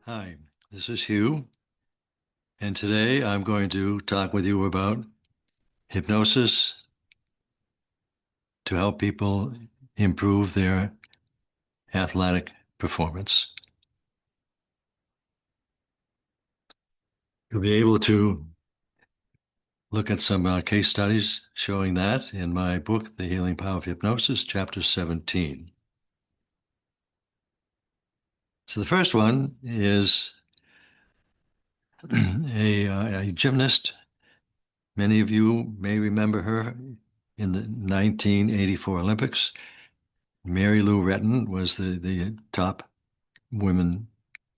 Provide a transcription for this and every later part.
Hi, this is Hugh, and today I'm going to talk with you about hypnosis to help people improve their athletic performance. You'll be able to look at some case studies showing that in my book, The Healing Power of Hypnosis, Chapter 17. So the first one is a gymnast. Many of you may remember her in the 1984 Olympics. Mary Lou Retton was the top women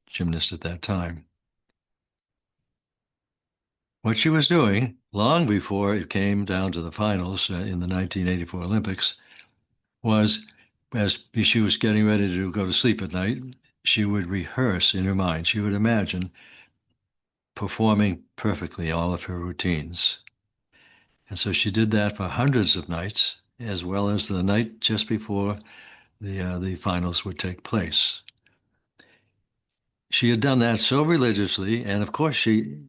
gymnast at that time. What she was doing long before it came down to the finals in the 1984 Olympics was, as she was getting ready to go to sleep at night, she would rehearse in her mind. She would imagine performing perfectly all of her routines. And so she did that for hundreds of nights, as well as the night just before the finals would take place. She had done that so religiously, and of course she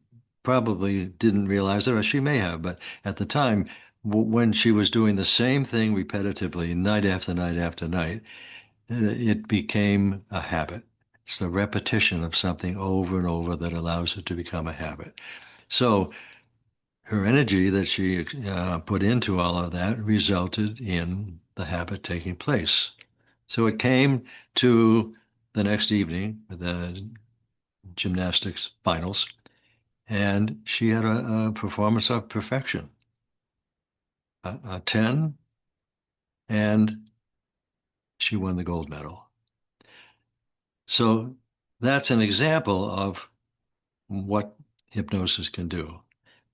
probably didn't realize it, or she may have, but at the time, when she was doing the same thing repetitively, night after night after night, it became a habit. It's the repetition of something over and over that allows it to become a habit. So her energy that she put into all of that resulted in the habit taking place. So it came to the next evening, the gymnastics finals, and she had a performance of perfection, a 10, and she won the gold medal. So that's an example of what hypnosis can do.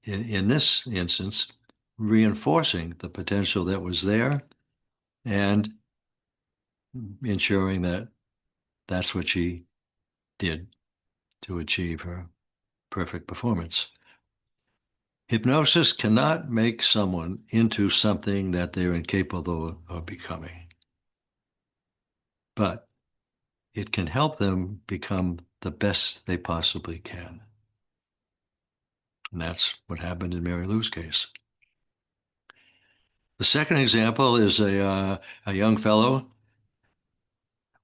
In this instance, reinforcing the potential that was there and ensuring that that's what she did to achieve her perfect performance. Hypnosis cannot make someone into something that they're incapable of becoming, but it can help them become the best they possibly can. And that's what happened in Mary Lou's case. The second example is a young fellow,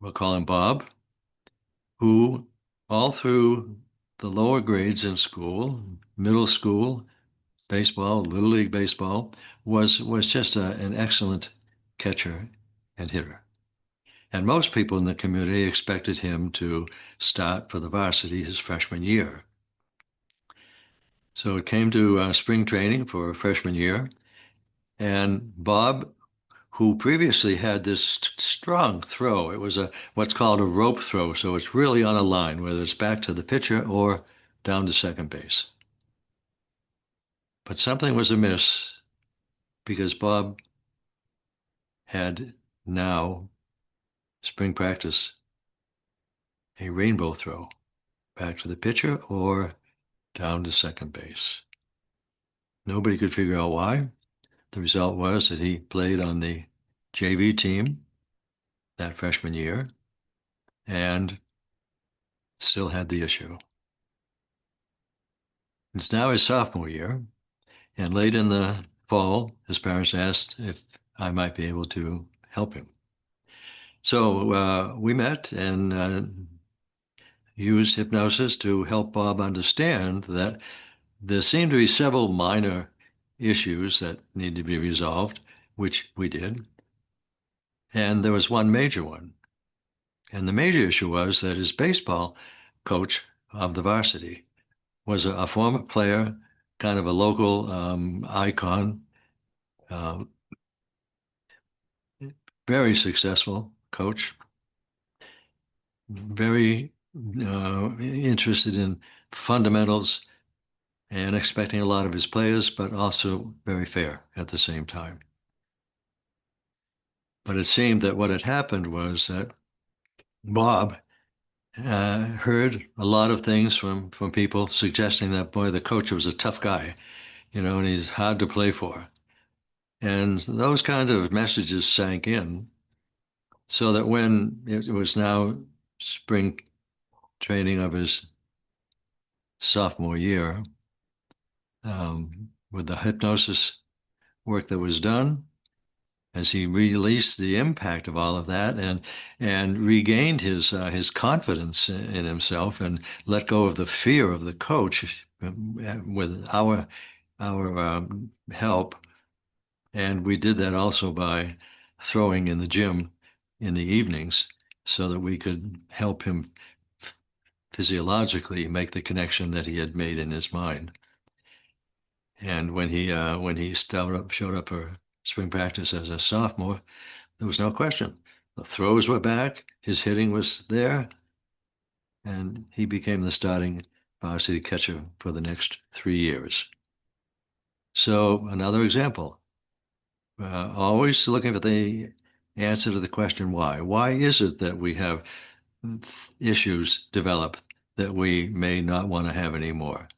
we'll call him Bob, who all through the lower grades in school, middle school, baseball, Little League baseball, was just an excellent catcher and hitter. And most people in the community expected him to start for the varsity his freshman year. So it came to spring training for freshman year, and Bob, who previously had this strong throw, it was a what's called a rope throw, so it's really on a line, whether it's back to the pitcher or down to second base. But something was amiss because Bob had now spring practice a rainbow throw back to the pitcher or down to second base. Nobody could figure out why. The result was that he played on the JV team that freshman year and still had the issue. It's now his sophomore year, and late in the fall, his parents asked if I might be able to help him. So we met and used hypnosis to help Bob understand that there seemed to be several minor issues that need to be resolved, which we did. And there was one major one. And the major issue was that his baseball coach of the varsity was a former player, kind of a local icon, uh, very successful coach, very interested in fundamentals and expecting a lot of his players, but also very fair at the same time. But it seemed that what had happened was that Bob heard a lot of things from people suggesting that, boy, the coach was a tough guy, and he's hard to play for. And those kind of messages sank in so that when it was now spring training of his sophomore year, with the hypnosis work that was done, as he released the impact of all of that and regained his confidence in himself and let go of the fear of the coach with our help. And we did that also by throwing in the gym in the evenings so that we could help him physiologically make the connection that he had made in his mind. And when he showed up for spring practice as a sophomore, there was no question. The throws were back, his hitting was there, and he became the starting varsity catcher for the next 3 years. So another example, always looking for the answer to the question why. Why is it that we have issues develop that we may not want to have anymore?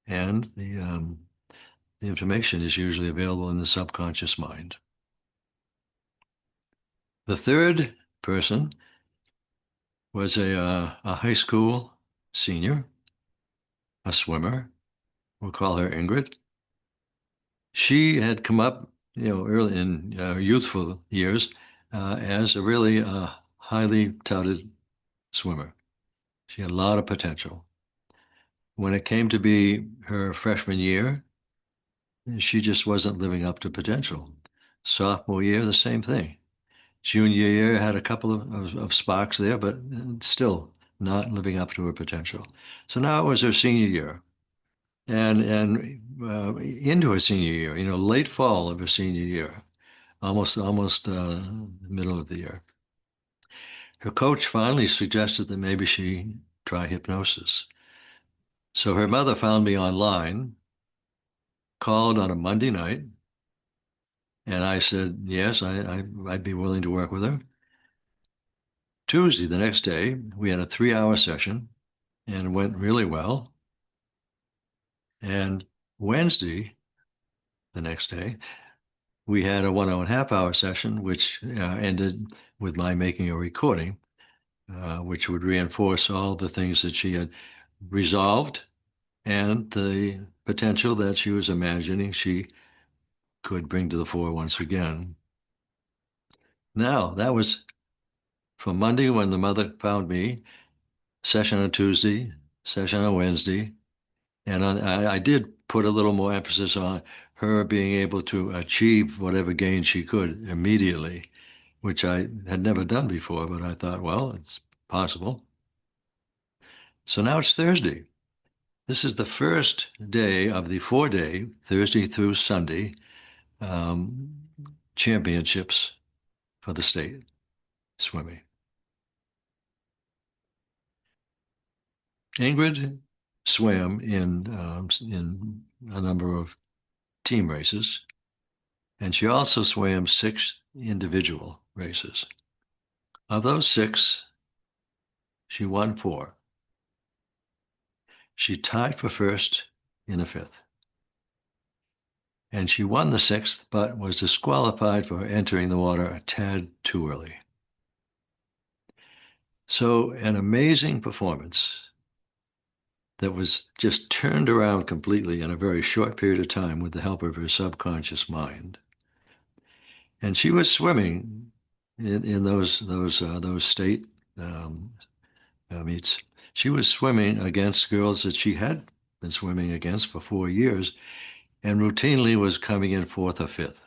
And the information is usually available in the subconscious mind. The third person was a high school senior, a swimmer. We'll call her Ingrid. She had come up, early in youthful years, as a really highly touted swimmer. She had a lot of potential. When it came to be her freshman year, she just wasn't living up to potential. Sophomore year, the same thing. Junior year had a couple of sparks there, but still not living up to her potential. So now it was her senior year, and into her senior year, late fall of her senior year, almost middle of the year. Her coach finally suggested that maybe she try hypnosis. So her mother found me online, called on a Monday night, and I said, yes, I'd be willing to work with her. Tuesday, the next day, we had a 3-hour session and it went really well. And Wednesday, the next day, we had a 1.5-hour session, which ended with my making a recording, which would reinforce all the things that she had resolved and the potential that she was imagining she could bring to the fore once again. Now, that was from Monday when the mother found me, session on Tuesday, session on Wednesday, and I did put a little more emphasis on her being able to achieve whatever gain she could immediately, which I had never done before, but I thought, well, it's possible. So now it's Thursday. This is the first day of the 4-day, Thursday through Sunday, um, championships for the state swimming. Ingrid swam in a number of team races, and she also swam 6 individual races. Of those 6, she won 4. She tied for first in a 5th. And she won the 6th, but was disqualified for entering the water a tad too early. So an amazing performance that was just turned around completely in a very short period of time with the help of her subconscious mind. And she was swimming in those state meets. She was swimming against girls that she had been swimming against for 4 years, and routinely was coming in 4th or 5th.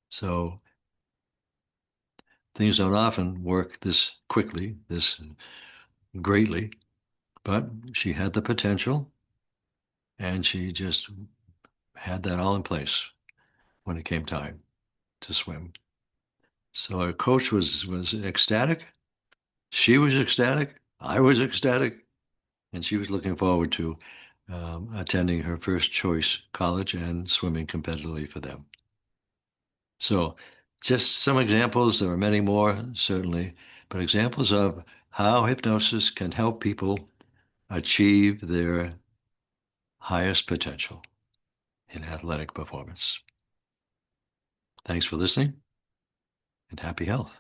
So things don't often work this quickly, this greatly, but she had the potential, and she just had that all in place when it came time to swim. So our coach was ecstatic. She was ecstatic. I was ecstatic. And she was looking forward to attending her first choice college and swimming competitively for them. So just some examples. There are many more, certainly, but examples of how hypnosis can help people achieve their highest potential in athletic performance. Thanks for listening and happy health.